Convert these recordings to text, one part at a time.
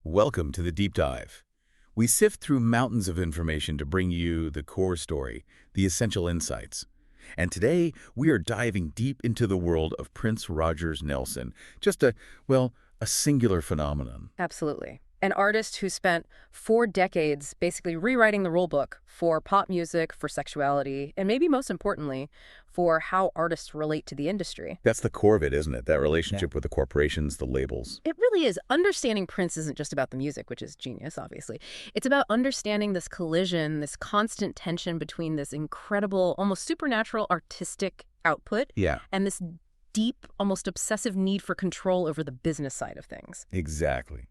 Welcome to the Deep Dive. We sift through mountains of information to bring you the core story, the essential insights. And today, we are diving deep into the world of Prince Rogers Nelson, just a singular phenomenon. Absolutely. An artist who spent 4 decades basically rewriting the rule book for pop music, for sexuality, and maybe most importantly, for how artists relate to the industry. That's the core of it, isn't it? That relationship with the corporations, the labels. It really is. Understanding Prince isn't just about the music, which is genius, obviously. It's about understanding this collision, this constant tension between this incredible, almost supernatural artistic output Yeah, and this deep, almost obsessive need for control over the business side of things. exactly.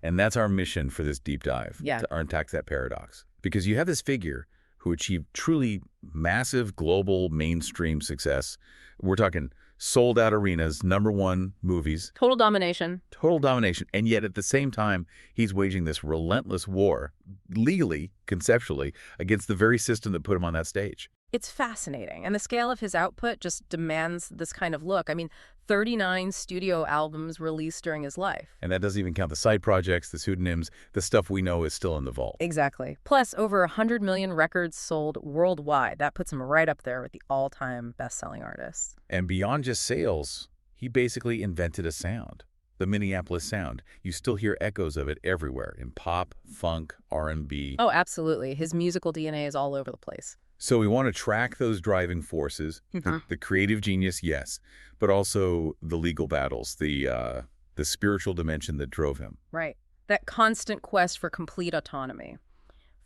And that's our mission for this deep dive, Yeah. to unpack that paradox. Because you have this figure who achieved truly massive global mainstream success. We're talking sold-out arenas, #1 movies, Total domination. total domination. And yet at the same time, he's waging this relentless war, legally, conceptually, against the very system that put him on that stage. It's fascinating, and the scale of his output just demands this kind of look. I mean, 39 studio albums released during his life. And that doesn't even count the side projects, the pseudonyms, the stuff we know is still in the vault. Exactly. Plus, over 100 million records sold worldwide. That puts him right up there with the all-time best-selling artists. And beyond just sales, he basically invented a sound. The Minneapolis sound. You still hear echoes of it everywhere in pop, funk, R&B. Oh, absolutely. His musical DNA is all over the place. So we want to track those driving forces, the creative genius, yes, but also the legal battles, the spiritual dimension that drove him. Right. That constant quest for complete autonomy.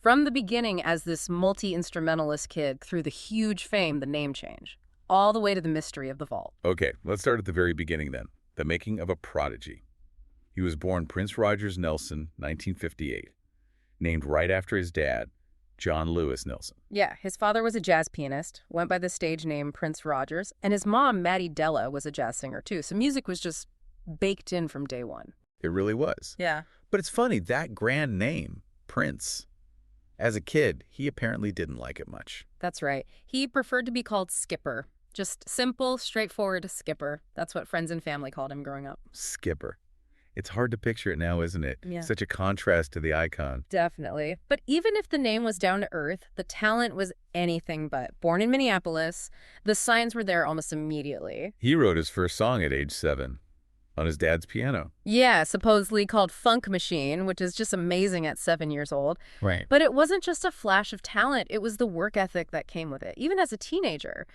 From the beginning as this multi-instrumentalist kid through the huge fame, the name change, all the way to the mystery of the vault. Okay, let's start at the very beginning then, the making of a prodigy. He was born Prince Rogers Nelson, 1958, named right after his dad, John Lewis Nelson. Yeah, his father was a jazz pianist, went by the stage name Prince Rogers, and his mom, Maddie Della, was a jazz singer too. So music was just baked in from day one. It really was. Yeah. But it's funny, that grand name, Prince, as a kid, he apparently didn't like it much. That's right. He preferred to be called Skipper. Just simple, straightforward Skipper. That's what friends and family called him growing up. Skipper. It's hard to picture it now, isn't it? Yeah. Such a contrast to the icon. Definitely. But even if the name was down to earth, the talent was anything but. Born in Minneapolis, the signs were there almost immediately. He wrote his first song at age 7 on his dad's piano. Yeah, supposedly called Funk Machine, which is just amazing at 7 years old. Right. But it wasn't just a flash of talent, it was the work ethic that came with it, even as a teenager.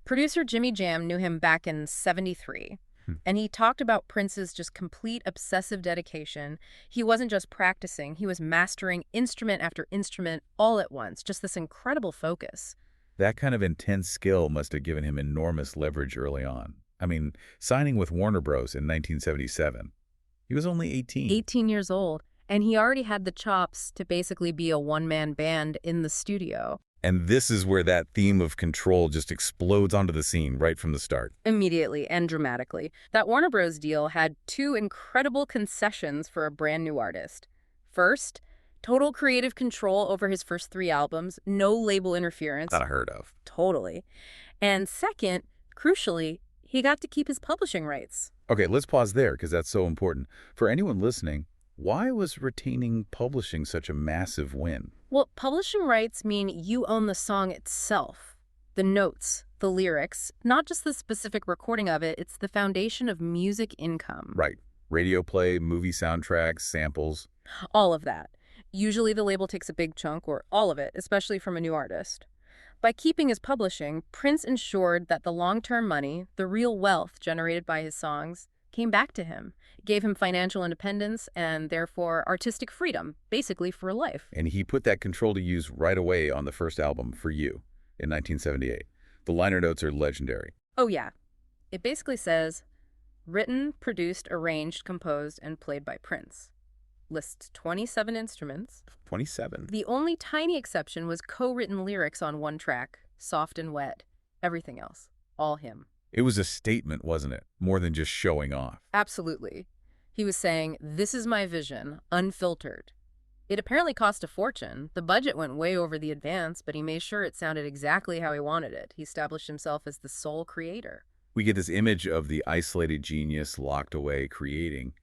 Producer Jimmy Jam knew him back in '73. And he talked about Prince's just complete obsessive dedication. He wasn't just practicing, he was mastering instrument after instrument all at once. Just this incredible focus. That kind of intense skill must have given him enormous leverage early on. I mean, signing with Warner Bros. In 1977. He was only 18. 18 years old. And he already had the chops to basically be a one-man band in the studio. And this is where that theme of control just explodes onto the scene right from the start. Immediately and dramatically. That Warner Bros. Deal had 2 incredible concessions for a brand new artist. First, total creative control over his first 3 albums, no label interference. Not heard of. Totally. And second, crucially, he got to keep his publishing rights. Okay, let's pause there because that's so important. For anyone listening, why was retaining publishing such a massive win? Well, publishing rights mean you own the song itself, the notes, the lyrics, not just the specific recording of it. It's the foundation of music income. Right. Radio play, movie soundtracks, samples. All of that. Usually the label takes a big chunk, or all of it, especially from a new artist. By keeping his publishing, Prince ensured that the long-term money, the real wealth generated by his songs, came back to him. It gave him financial independence and therefore artistic freedom, basically for life. And he put that control to use right away on the first album, For You, in 1978. The liner notes are legendary. Oh yeah. It basically says, written, produced, arranged, composed, and played by Prince. Lists 27 instruments. 27. The only tiny exception was co-written lyrics on one track, Soft and Wet. Everything else, all him. It was a statement, wasn't it? More than just showing off. Absolutely. He was saying, this is my vision, unfiltered. It apparently cost a fortune. The budget went way over the advance, but he made sure it sounded exactly how he wanted it. He established himself as the sole creator. We get this image of the isolated genius locked away creating.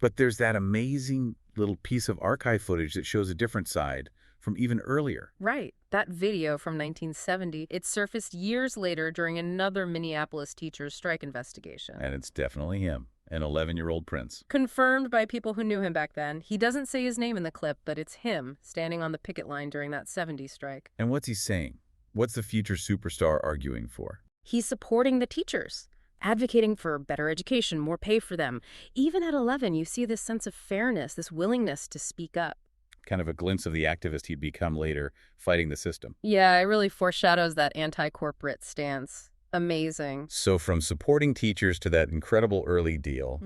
But there's that amazing little piece of archive footage that shows a different side from even earlier. Right. That video from 1970, it surfaced years later during another Minneapolis teachers' strike investigation. And it's definitely him, an 11-year-old Prince. Confirmed by people who knew him back then. He doesn't say his name in the clip, but it's him standing on the picket line during that 70s strike. And what's he saying? What's the future superstar arguing for? He's supporting the teachers, advocating for better education, more pay for them. Even at 11, you see this sense of fairness, this willingness to speak up. Kind of a glimpse of the activist he'd become later, fighting the system. Yeah, it really foreshadows that anti-corporate stance. Amazing. So from supporting teachers to that incredible early deal,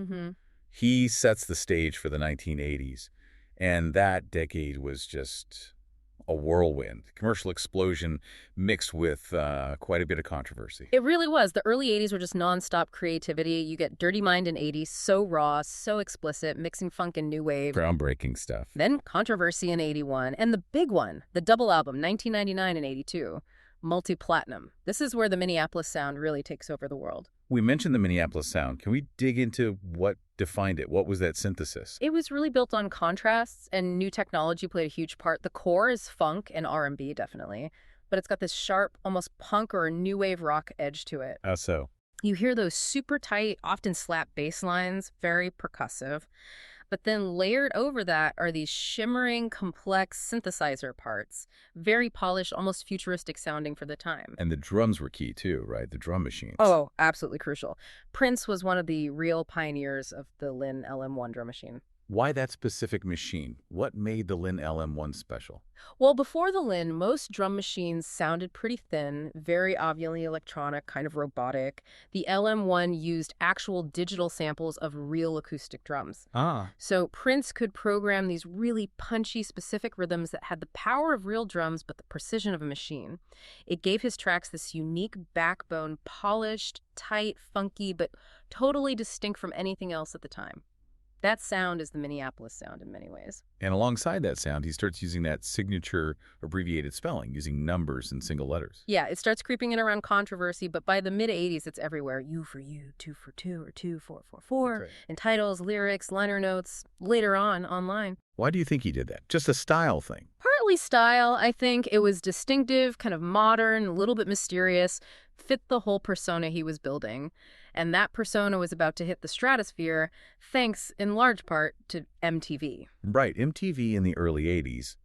he sets the stage for the 1980s. And that decade was just a whirlwind, commercial explosion mixed with quite a bit of controversy. It really was. The early 80s were just nonstop creativity. You get Dirty Mind in 80s, so raw, so explicit, mixing funk and new wave. Groundbreaking stuff. Then controversy in 81, and the big one, the double album, 1999 and 82, multi-platinum. This is where the Minneapolis sound really takes over the world. We mentioned the Minneapolis sound. Can we dig into what defined it? What was that synthesis? It was really built on contrasts, and new technology played a huge part. The core is funk and R&B, definitely, but it's got this sharp, almost punk or new wave rock edge to it. How so? You hear those super tight, often slap bass lines, very percussive. But then layered over that are these shimmering, complex synthesizer parts, very polished, almost futuristic sounding for the time. And the drums were key too, right? The drum machines. Oh, absolutely crucial. Prince was one of the real pioneers of the Linn LM1 drum machine. Why that specific machine? What made the Linn LM1 special? Well, before the Linn, most drum machines sounded pretty thin, very obviously electronic, kind of robotic. The LM1 used actual digital samples of real acoustic drums. So Prince could program these really punchy, specific rhythms that had the power of real drums but the precision of a machine. It gave his tracks this unique backbone, polished, tight, funky, but totally distinct from anything else at the time. That sound is the Minneapolis sound in many ways. And alongside that sound, he starts using that signature abbreviated spelling, using numbers and single letters. Yeah, it starts creeping in around controversy, but by the mid-'80s, it's everywhere. U for you, 2 for 2, or 2, 4, 4, 4. Right. In titles, lyrics, liner notes, later on, online. Why do you think he did that? Just a style thing? Partly style, I think. It was distinctive, kind of modern, a little bit mysterious, fit the whole persona he was building. And that persona was about to hit the stratosphere, thanks, in large part, to MTV. Right. MTV in the early 80s,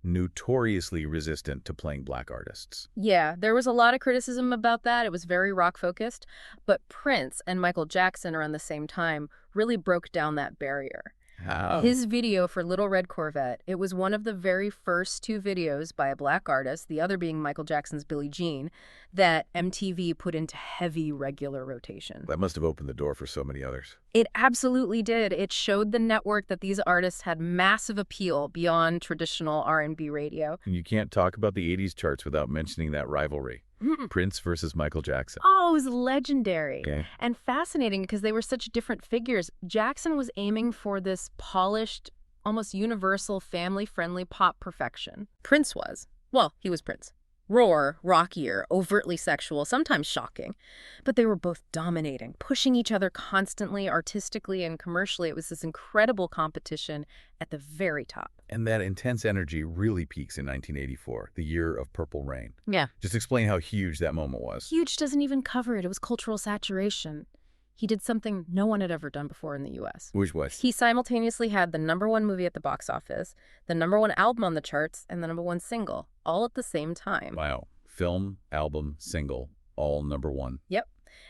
notoriously resistant to playing black artists. Yeah, there was a lot of criticism about that. It was very rock-focused. But Prince and Michael Jackson around the same time really broke down that barrier. How? His video for Little Red Corvette, it was one of the very first 2 videos by a black artist, the other being Michael Jackson's Billie Jean, that MTV put into heavy regular rotation. That must have opened the door for so many others. It absolutely did. It showed the network that these artists had massive appeal beyond traditional R&B radio. And you can't talk about the 80s charts without mentioning that rivalry. Prince versus Michael Jackson. Oh, it was legendary. Okay. And fascinating because they were such different figures. Jackson was aiming for this polished, almost universal, family-friendly pop perfection. Prince was. Well, he was Prince. Raw, rockier, overtly sexual, sometimes shocking. But they were both dominating, pushing each other constantly, artistically and commercially. It was this incredible competition at the very top. And that intense energy really peaks in 1984, the year of Purple Rain. Yeah. Just explain how huge that moment was. Huge doesn't even cover it. It was cultural saturation. He did something no one had ever done before in the U.S. Which was? He simultaneously had the #1 movie at the box office, the #1 album on the charts, and the #1 single, all at the same time. Wow. Film, album, single, all #1. Yep.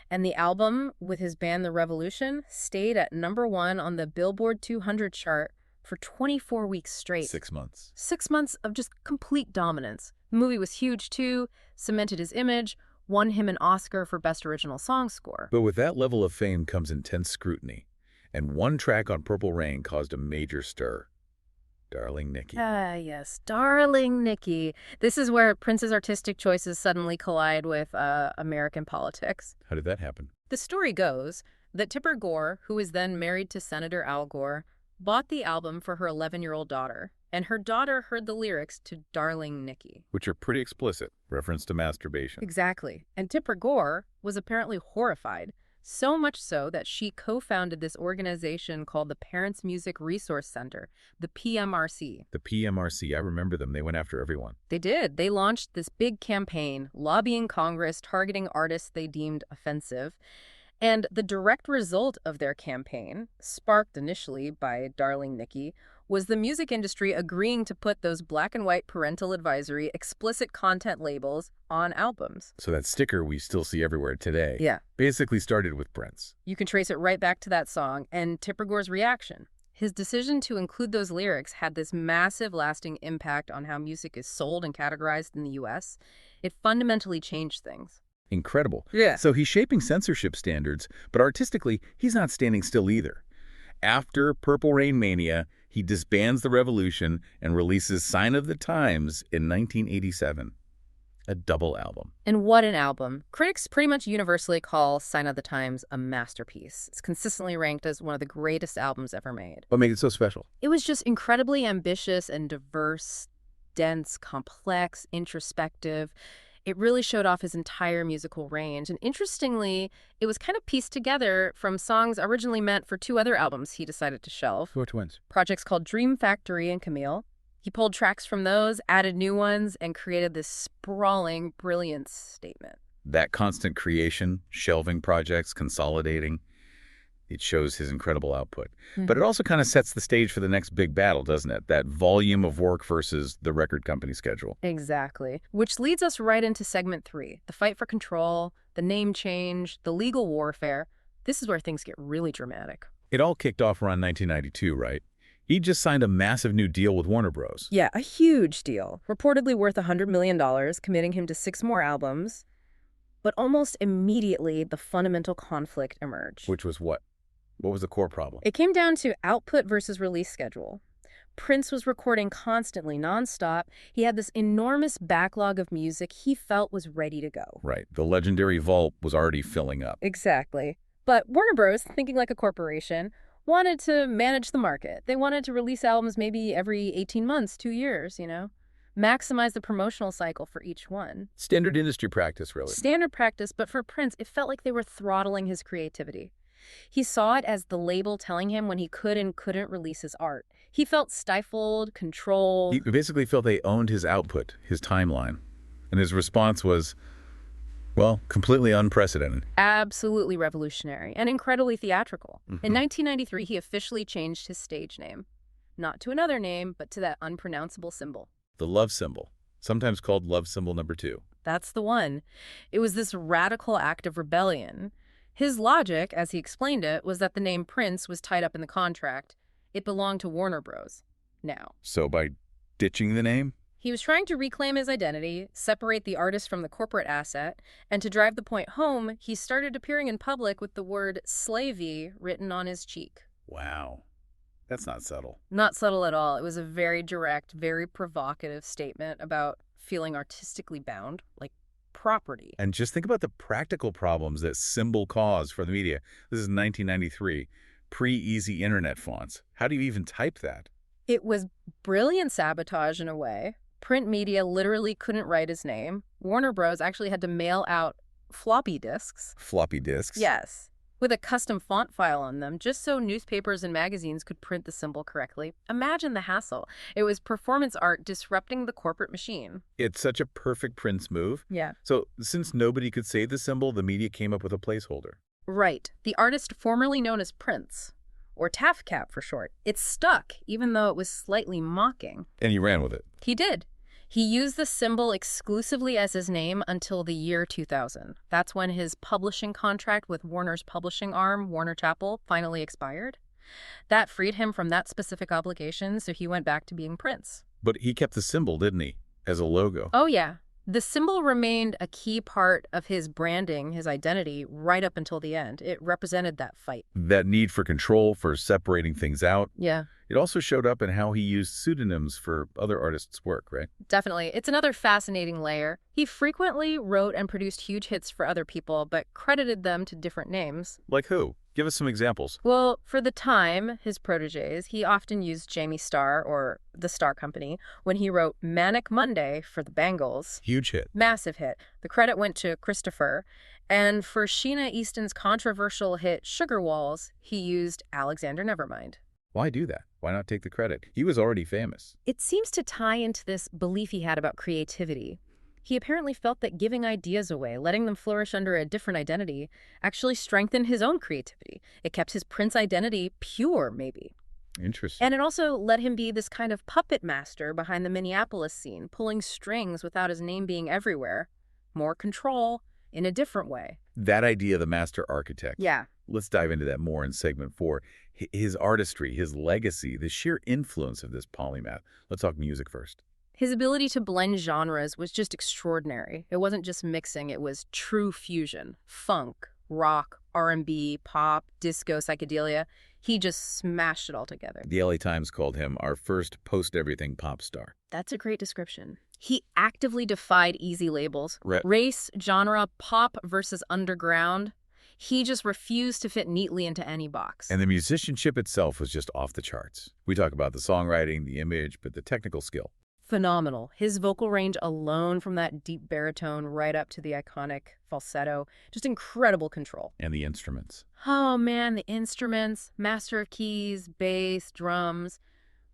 And the album, with his band The Revolution, stayed at #1 on the Billboard 200 chart for 24 weeks straight. 6 months. 6 months of just complete dominance. The movie was huge, too, cemented his image, won him an Oscar for Best Original Song Score. But with that level of fame comes intense scrutiny. And one track on Purple Rain caused a major stir. Darling Nikki. Ah, yes. Darling Nikki. This is where Prince's artistic choices suddenly collide with American politics. How did that happen? The story goes that Tipper Gore, who was then married to Senator Al Gore, bought the album for her 11-year-old daughter, and her daughter heard the lyrics to Darling Nikki. Which are pretty explicit, reference to masturbation. Exactly. And Tipper Gore was apparently horrified, So much so that she co-founded this organization called the Parents Music Resource Center, the PMRC. The PMRC, I remember them. They went after everyone. They did. They launched this big campaign, lobbying Congress, targeting artists they deemed offensive. And the direct result of their campaign, sparked initially by Darling Nikki, was the music industry agreeing to put those black and white parental advisory explicit content labels on albums. So that sticker we still see everywhere today Yeah. basically started with Prince. You can trace it right back to that song and Tipper Gore's reaction. His decision to include those lyrics had this massive lasting impact on how music is sold and categorized in the US. It fundamentally changed things. Incredible. Yeah. So he's shaping censorship standards, but artistically, he's not standing still either. After Purple Rain Mania, he disbands the revolution and releases Sign of the Times in 1987. A double album. And what an album. Critics pretty much universally call Sign of the Times a masterpiece. It's consistently ranked as one of the greatest albums ever made. What made it so special? It was just incredibly ambitious and diverse, dense, complex, introspective. It really showed off his entire musical range. And interestingly, it was kind of pieced together from songs originally meant for two other albums he decided to shelve. Which ones? Projects called Dream Factory and Camille. He pulled tracks from those, added new ones, and created this sprawling brilliance statement. That constant creation, shelving projects, consolidating, it shows his incredible output. But it also kind of sets the stage for the next big battle, doesn't it? That volume of work versus the record company schedule. Exactly. Which leads us right into segment 3, the fight for control, the name change, the legal warfare. This is where things get really dramatic. It all kicked off around 1992, right? He just signed a massive new deal with Warner Bros. Yeah, a huge deal. Reportedly worth $100 million, committing him to 6 more albums. But almost immediately, the fundamental conflict emerged. Which was what? What was the core problem? It came down to output versus release schedule. Prince was recording constantly, nonstop. He had this enormous backlog of music he felt was ready to go. Right. The legendary vault was already filling up. Exactly. But Warner Bros., thinking like a corporation, wanted to manage the market. They wanted to release albums maybe every 18 months, 2 years, maximize the promotional cycle for each one. Standard industry practice, really. Standard practice, but for Prince, it felt like they were throttling his creativity. He saw it as the label telling him when he could and couldn't release his art. He felt stifled, controlled. He basically felt they owned his output, his timeline. And his response was, well, completely unprecedented. Absolutely revolutionary and incredibly theatrical. In 1993, he officially changed his stage name. Not to another name, but to that unpronounceable symbol. The love symbol, sometimes called love symbol number 2. That's the one. It was this radical act of rebellion. His logic, as he explained it, was that the name Prince was tied up in the contract. It belonged to Warner Bros. Now. So by ditching the name? He was trying to reclaim his identity, separate the artist from the corporate asset, and to drive the point home, he started appearing in public with the word slavey written on his cheek. Wow. That's not subtle. Not subtle at all. It was a very direct, very provocative statement about feeling artistically bound, like property. And just think about the practical problems that symbol caused for the media. This is 1993, pre-easy internet fonts. How do you even type that? It was brilliant sabotage in a way. Print media literally couldn't write his name. Warner Bros. Actually had to mail out floppy disks. Floppy disks? Yes, with a custom font file on them, just so newspapers and magazines could print the symbol correctly. Imagine the hassle. It was performance art disrupting the corporate machine. It's such a perfect Prince move. Yeah. So since nobody could say the symbol, the media came up with a placeholder. Right. The artist formerly known as Prince, or TAFCAP for short. It stuck, even though it was slightly mocking. And he ran with it. He did. He used the symbol exclusively as his name until the year 2000. That's when his publishing contract with Warner's publishing arm, Warner Chappell, finally expired. That freed him from that specific obligation, so he went back to being Prince. But he kept the symbol, didn't he? As a logo. Oh, yeah. The symbol remained a key part of his branding, his identity, right up until the end. It represented that fight. That need for control, for separating things out. Yeah. It also showed up in how he used pseudonyms for other artists' work, right? Definitely. It's another fascinating layer. He frequently wrote and produced huge hits for other people, but credited them to different names. Like who? Give us some examples. Well, for the time, his protégés, he often used Jamie Starr or the Starr Company when he wrote Manic Monday for the Bangles. Huge hit. Massive hit. The credit went to Christopher. And for Sheena Easton's controversial hit Sugar Walls, he used Alexander Nevermind. Why do that? Why not take the credit? He was already famous. It seems to tie into this belief he had about creativity. He apparently felt that giving ideas away, letting them flourish under a different identity, actually strengthened his own creativity. It kept his Prince identity pure, maybe. Interesting. And it also let him be this kind of puppet master behind the Minneapolis scene, pulling strings without his name being everywhere. More control in a different way. That idea of the master architect. Yeah. Let's dive into that more in segment 4. His artistry, his legacy, the sheer influence of this polymath. Let's talk music first. His ability to blend genres was just extraordinary. It wasn't just mixing, it was true fusion. Funk, rock, R&B, pop, disco, psychedelia. He just smashed it all together. The LA Times called him our first post-everything pop star. That's a great description. He actively defied easy labels. Right. Race, genre, pop versus underground. He just refused to fit neatly into any box. And the musicianship itself was just off the charts. We talk about the songwriting, the image, but the technical skill. Phenomenal. His vocal range alone, from that deep baritone right up to the iconic falsetto, just incredible control. And the instruments. Oh man, the instruments, master of keys, bass, drums.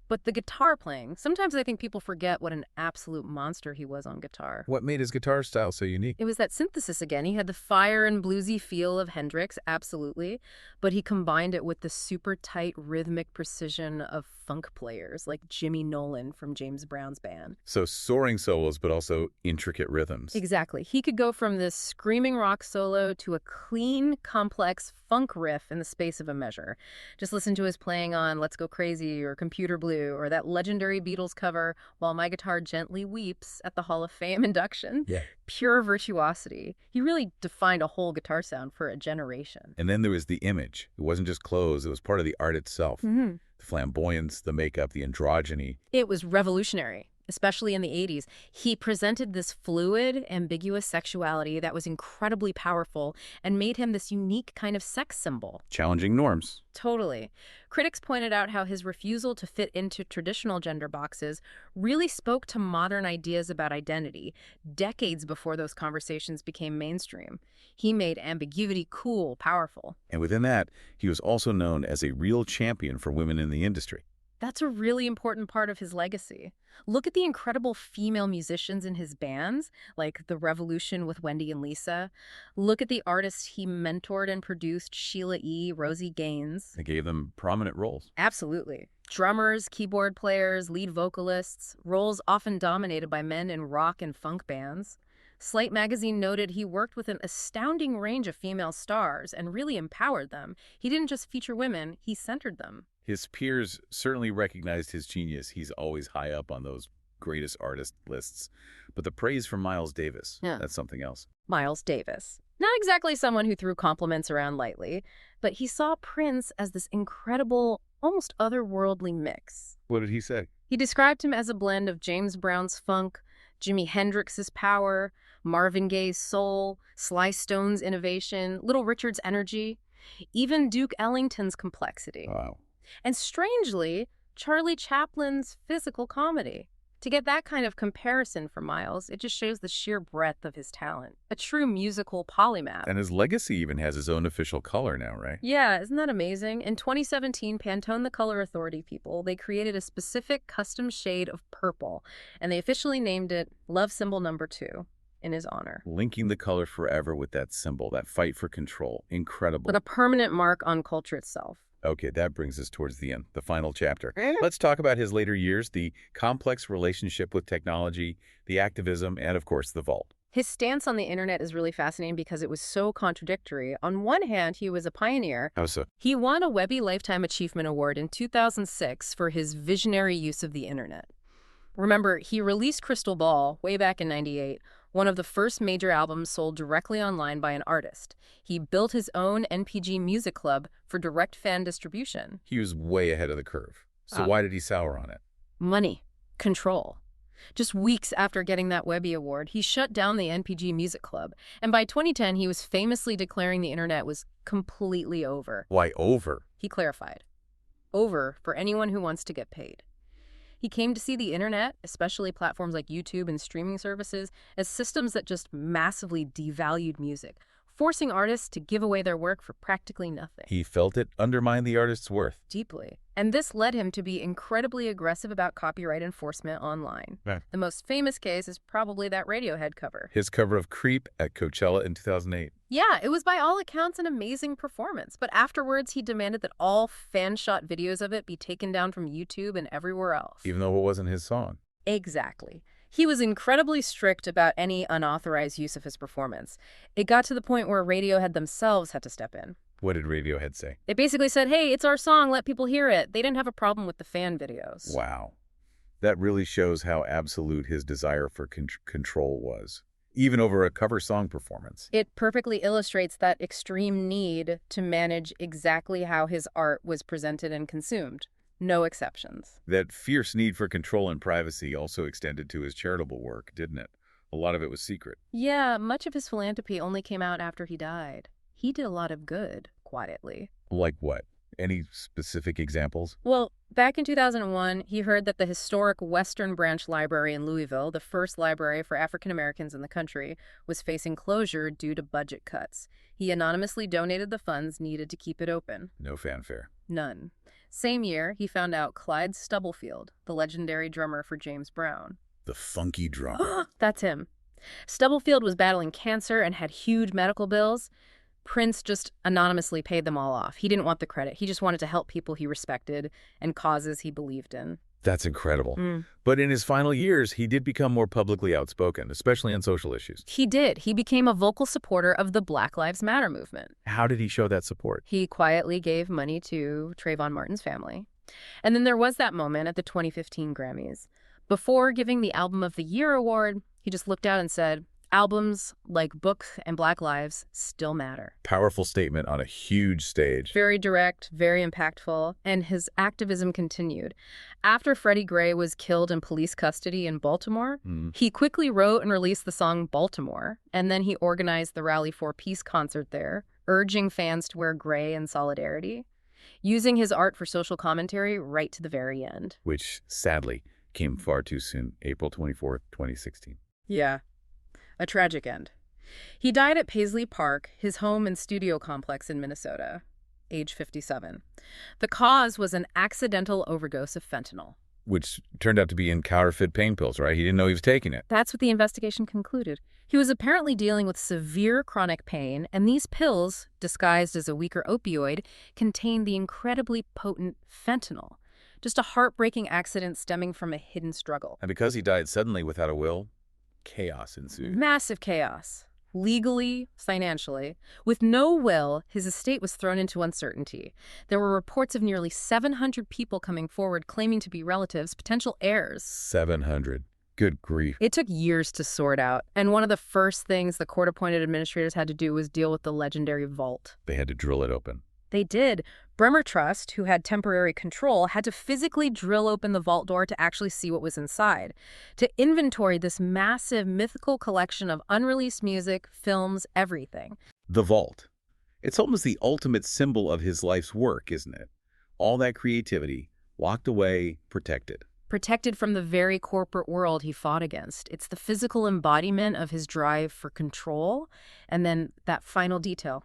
But the guitar playing, sometimes I think people forget what an absolute monster he was on guitar. What made his guitar style so unique? It was that synthesis again. He had the fire and bluesy feel of Hendrix, absolutely, but he combined it with the super tight rhythmic precision of funk players like Jimmy Nolan from James Brown's band. So soaring solos, but also intricate rhythms. Exactly. He could go from this screaming rock solo to a clean, complex funk riff in the space of a measure. Just listen to his playing on Let's Go Crazy or Computer Blue or that legendary Beatles cover, While My Guitar Gently Weeps, at the Hall of Fame induction. Yeah. Pure virtuosity. He really defined a whole guitar sound for a generation. And then there was the image. It wasn't just clothes. It was part of the art itself. Mm-hmm. The flamboyance, the makeup, the androgyny. It was revolutionary, especially in the 80s. He presented this fluid, ambiguous sexuality that was incredibly powerful and made him this unique kind of sex symbol. Challenging norms. Totally. Critics pointed out how his refusal to fit into traditional gender boxes really spoke to modern ideas about identity, decades before those conversations became mainstream. He made ambiguity cool, powerful. And within that, he was also known as a real champion for women in the industry. That's a really important part of his legacy. Look at the incredible female musicians in his bands, like The Revolution with Wendy and Lisa. Look at the artists he mentored and produced, Sheila E., Rosie Gaines. They gave them prominent roles. Absolutely. Drummers, keyboard players, lead vocalists, roles often dominated by men in rock and funk bands. Slate magazine noted he worked with an astounding range of female stars and really empowered them. He didn't just feature women, he centered them. His peers certainly recognized his genius. He's always high up on those greatest artist lists. But the praise from Miles Davis, that's something else. Miles Davis. Not exactly someone who threw compliments around lightly, but he saw Prince as this incredible, almost otherworldly mix. What did he say? He described him as a blend of James Brown's funk, Jimi Hendrix's power, Marvin Gaye's soul, Sly Stone's innovation, Little Richard's energy, even Duke Ellington's complexity. Wow. And strangely, Charlie Chaplin's physical comedy. To get that kind of comparison for Miles, it just shows the sheer breadth of his talent. A true musical polymath. And his legacy even has his own official color now, right? Yeah, isn't that amazing? In 2017, Pantone the Color Authority people, they created a specific custom shade of purple, and they officially named it Love Symbol Number 2 in his honor. Linking the color forever with that symbol, that fight for control. Incredible. But a permanent mark on culture itself. Okay, that brings us towards the end, the final chapter. Let's talk about his later years, the complex relationship with technology, the activism, and of course, the vault. His stance on the internet is really fascinating because it was so contradictory. On one hand, he was a pioneer. How so? He won a Webby Lifetime Achievement Award in 2006 for his visionary use of the internet. Remember, he released Crystal Ball way back in '98, one of the first major albums sold directly online by an artist. He built his own NPG music club for direct fan distribution. He was way ahead of the curve. So why did he sour on it? Money. Control. Just weeks after getting that Webby Award, he shut down the NPG Music Club. And by 2010, he was famously declaring the internet was completely over. Why over? He clarified. Over for anyone who wants to get paid. He came to see the internet, especially platforms like YouTube and streaming services, as systems that just massively devalued music, forcing artists to give away their work for practically nothing. He felt it undermined the artist's worth. Deeply. And this led him to be incredibly aggressive about copyright enforcement online. Right. The most famous case is probably that Radiohead cover. His cover of Creep at Coachella in 2008. Yeah, it was by all accounts an amazing performance, but afterwards he demanded that all fan-shot videos of it be taken down from YouTube and everywhere else. Even though it wasn't his song. Exactly. He was incredibly strict about any unauthorized use of his performance. It got to the point where Radiohead themselves had to step in. What did Radiohead say? They basically said, hey, it's our song, let people hear it. They didn't have a problem with the fan videos. Wow. That really shows how absolute his desire for control was, even over a cover song performance. It perfectly illustrates that extreme need to manage exactly how his art was presented and consumed. No exceptions. That fierce need for control and privacy also extended to his charitable work, didn't it? A lot of it was secret. Yeah, much of his philanthropy only came out after he died. He did a lot of good, quietly. Like what? Any specific examples? Well, back in 2001, he heard that the historic Western Branch Library in Louisville, the first library for African Americans in the country, was facing closure due to budget cuts. He anonymously donated the funds needed to keep it open. No fanfare. None. Same year, he found out Clyde Stubblefield, the legendary drummer for James Brown. The funky drummer. That's him. Stubblefield was battling cancer and had huge medical bills. Prince just anonymously paid them all off. He didn't want the credit. He just wanted to help people he respected and causes he believed in. That's incredible. But in his final years, he did become more publicly outspoken, especially on social issues. He did. He became a vocal supporter of the Black Lives Matter movement. How did he show that support? He quietly gave money to Trayvon Martin's family. And then there was that moment at the 2015 Grammys. Before giving the Album of the Year award, he just looked out and said, albums like Books and Black Lives still matter. Powerful statement on a huge stage. Very direct, very impactful, and his activism continued. After Freddie Gray was killed in police custody in Baltimore, he quickly wrote and released the song Baltimore, and then he organized the Rally for Peace concert there, urging fans to wear gray in solidarity, using his art for social commentary right to the very end. Which, sadly, came far too soon, April 24th, 2016. Yeah. A tragic end. He died at Paisley Park, his home and studio complex in Minnesota, age 57. The cause was an accidental overdose of fentanyl. Which turned out to be in counterfeit pain pills, right? He didn't know he was taking it. That's what the investigation concluded. He was apparently dealing with severe chronic pain, and these pills, disguised as a weaker opioid, contained the incredibly potent fentanyl. Just a heartbreaking accident stemming from a hidden struggle. And because he died suddenly without a will, chaos ensued. Massive chaos. Legally, financially. With no will, his estate was thrown into uncertainty. There were reports of nearly 700 people coming forward claiming to be relatives, potential heirs. 700. Good grief. It took years to sort out, and one of the first things the court-appointed administrators had to do was deal with the legendary vault. They had to drill it open. They did. Bremer Trust, who had temporary control, had to physically drill open the vault door to actually see what was inside, to inventory this massive mythical collection of unreleased music, films, everything. The vault. It's almost the ultimate symbol of his life's work, isn't it? All that creativity, locked away, protected. Protected from the very corporate world he fought against. It's the physical embodiment of his drive for control, and then that final detail.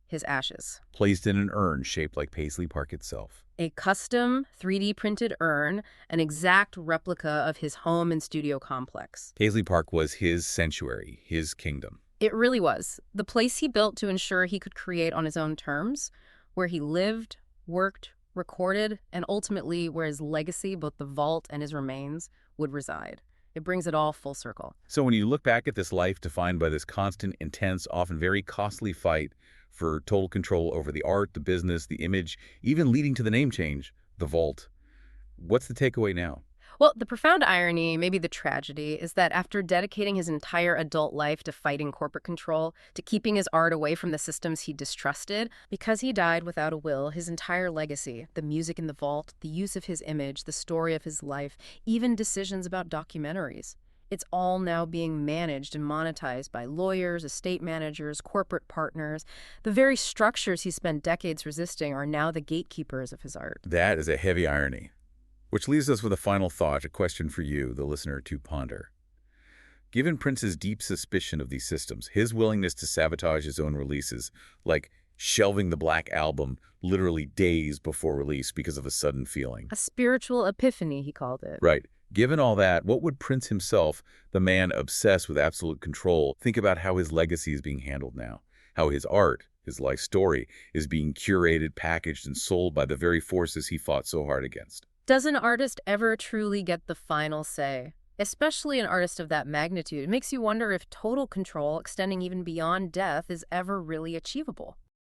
His ashes. Placed in an urn shaped like Paisley Park itself. A custom 3D printed urn, an exact replica of his home and studio complex. Paisley Park was his sanctuary, his kingdom. It really was. The place he built to ensure he could create on his own terms, where he lived, worked, recorded, and ultimately where his legacy, both the vault and his remains, would reside. It brings it all full circle. So when you look back at this life defined by this constant, intense, often very costly fight for total control over the art, the business, the image, even leading to the name change, the vault, what's the takeaway now? Well, the profound irony, maybe the tragedy, is that after dedicating his entire adult life to fighting corporate control, to keeping his art away from the systems he distrusted, because he died without a will, his entire legacy, the music in the vault, the use of his image, the story of his life, even decisions about documentaries, it's all now being managed and monetized by lawyers, estate managers, corporate partners. The very structures he spent decades resisting are now the gatekeepers of his art. That is a heavy irony. Which leaves us with a final thought, a question for you, the listener, to ponder. Given Prince's deep suspicion of these systems, his willingness to sabotage his own releases, like shelving the Black Album literally days before release because of a sudden feeling. A spiritual epiphany, he called it. Right. Given all that, what would Prince himself, the man obsessed with absolute control, think about how his legacy is being handled now? How his art, his life story, is being curated, packaged, and sold by the very forces he fought so hard against? Does an artist ever truly get the final say? Especially an artist of that magnitude. It makes you wonder if total control, extending even beyond death, is ever really achievable.